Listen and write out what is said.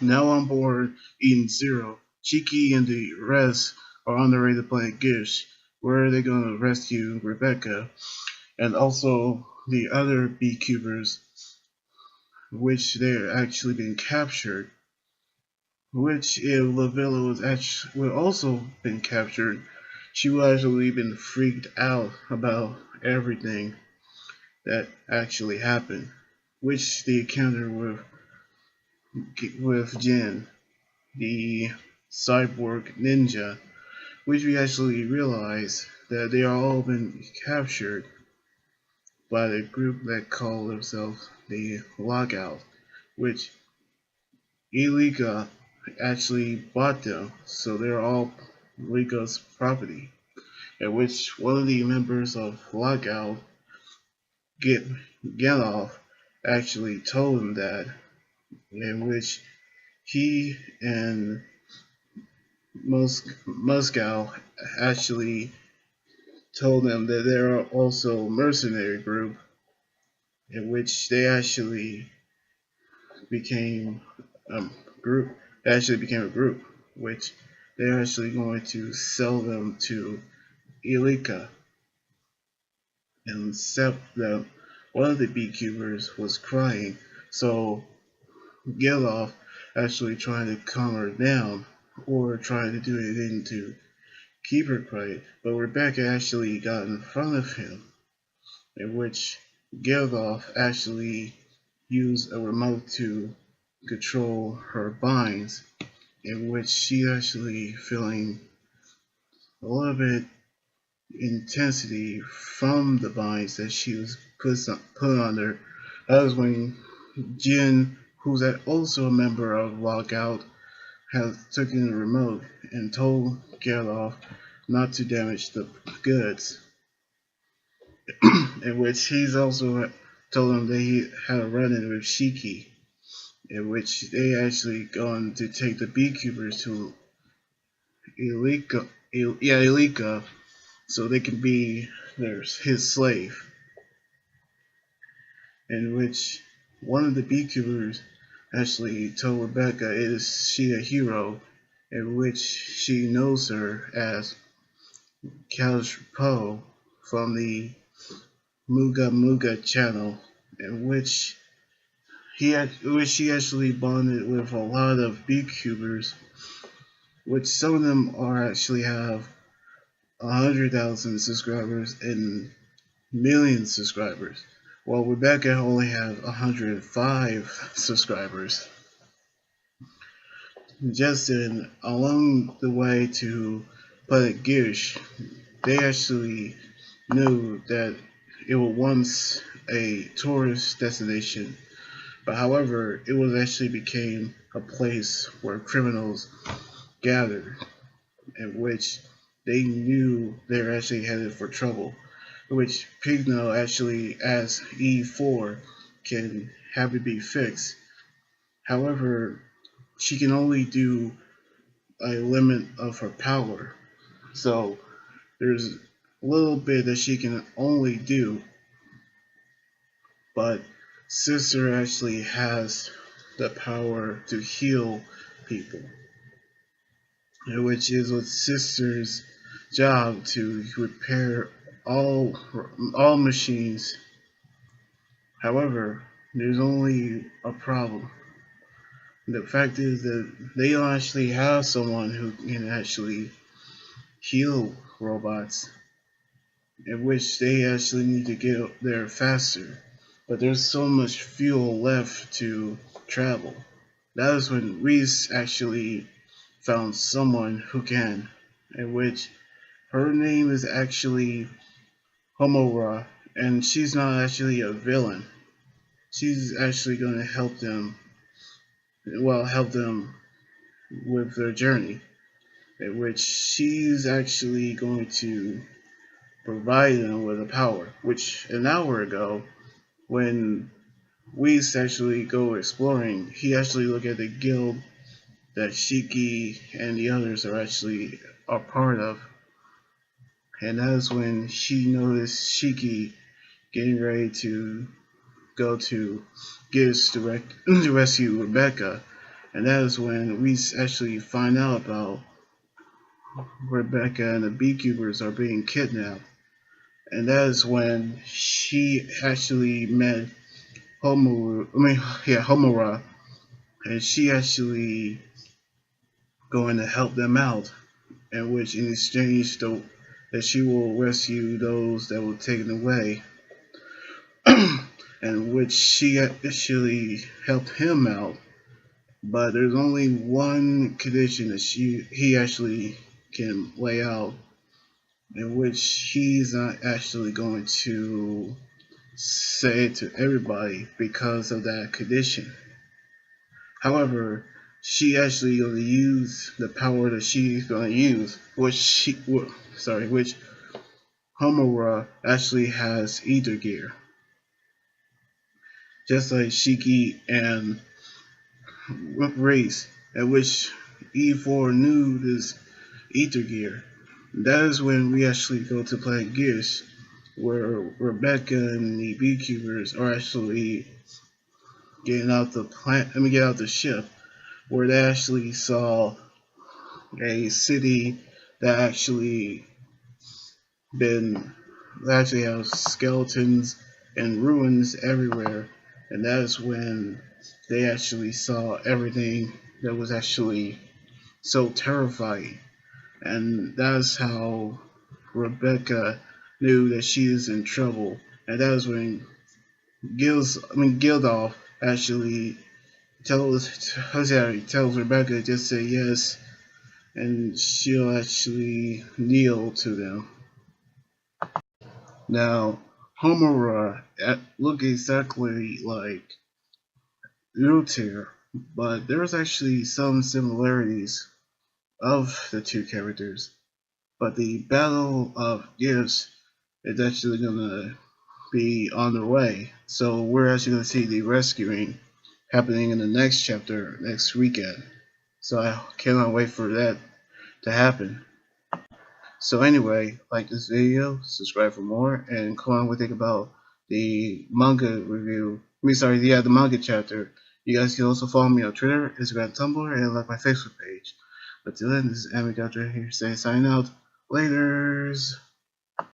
Now on board Eden Zero, Shiki and the rest are on their way to planet Guilst, where they're going to rescue Rebecca and also the other beekeepers, which they're actually being captured. Which, if Lavilla was actually would also been captured, she would actually been freaked out about everything that actually happened. Which the encounter with Jin, the cyborg ninja, which we actually realize that they are all been captured by the group that call themselves the Lockout, which Ilika actually bought them, so they're all Lika's property. At which one of the members of Lockout, Get Galoff, actually told him that, in which he and Moscow actually told them that there are also mercenary group, in which they actually became a group. Actually became a group, which they're actually going to sell them to Ilika and sell them. One of the beekeepers was crying, so Geloff actually trying to calm her down or trying to do anything to keep her quiet, but Rebecca actually got in front of him, in which Geldof actually used a remote to control her binds, in which she actually feeling a little bit intensity from the binds that she was put under. That was when Jin, who's also a member of Lockout, has taken the remote and told Gerloff not to damage the goods, in which he's also told him that he had a run-in with Shiki, in which they actually going to take the beekeepers to Ilika, so they can be his slave. In which one of the beekeepers actually told Rebecca is she a hero, in which she knows her as Couch Poe from the Muga Muga channel, in which she actually bonded with a lot of beekeepers, which some of them are actually have 100,000 subscribers and million subscribers, while Rebecca only has 105 subscribers. Just along the way to Planet Gish, they actually knew that it was once a tourist destination, but however, it was actually became a place where criminals gathered, in which they knew they were actually headed for trouble, which Pigno actually, as E4, can have it be fixed. However, she can only do a limit of her power, so there's a little bit that she can only do, but Sister actually has the power to heal people, which is what Sister's job to repair all machines. However, there's only a problem. The fact is that they don't actually have someone who can actually heal robots, in which they actually need to get there faster. But there's so much fuel left to travel. That is when Reese actually found someone who can, in which her name is actually Homora, and she's not actually a villain. She's actually going to help them with their journey, in which she's actually going to provide them with a power, which an hour ago, when we actually go exploring, he actually looked at the guild that Shiki and the others are part of, and that is when she noticed Shiki getting ready to go to Guilst to rescue Rebecca, and that is when we actually find out about Rebecca and the beekeepers are being kidnapped. And that is when she actually met Homura, and she actually going to help them out, in which in exchange that she will rescue those that were taken away, and which she actually helped him out. But there's only one condition that he actually can lay out, in which he's not actually going to say it to everybody because of that condition. However, she actually going to use the power that she's going to use, which Homura actually has ether gear, just like Shiki and Race, at which E4 knew this ether gear. That is when we actually go to planet Guilst, where Rebecca and the beekeepers are actually get out the ship, where they actually saw a city that been actually has skeletons and ruins everywhere, and that is when they actually saw everything that was actually so terrifying, and that's how Rebecca knew that she is in trouble, and that is when Gildolf actually tells Rebecca to just say yes, and she'll actually kneel to them. Now, Homura look exactly like Luther, but there's actually some similarities of the two characters. But the Battle of Gifts is actually gonna be on the way, so we're actually gonna see the rescuing happening in the next chapter next weekend. So I cannot wait for that to happen. So anyway, like this video, subscribe for more, and comment what you think about the manga review. The manga chapter. You guys can also follow me on Twitter, Instagram, Tumblr, and like my Facebook page. But till then, this is Amigator here saying sign out. Laters!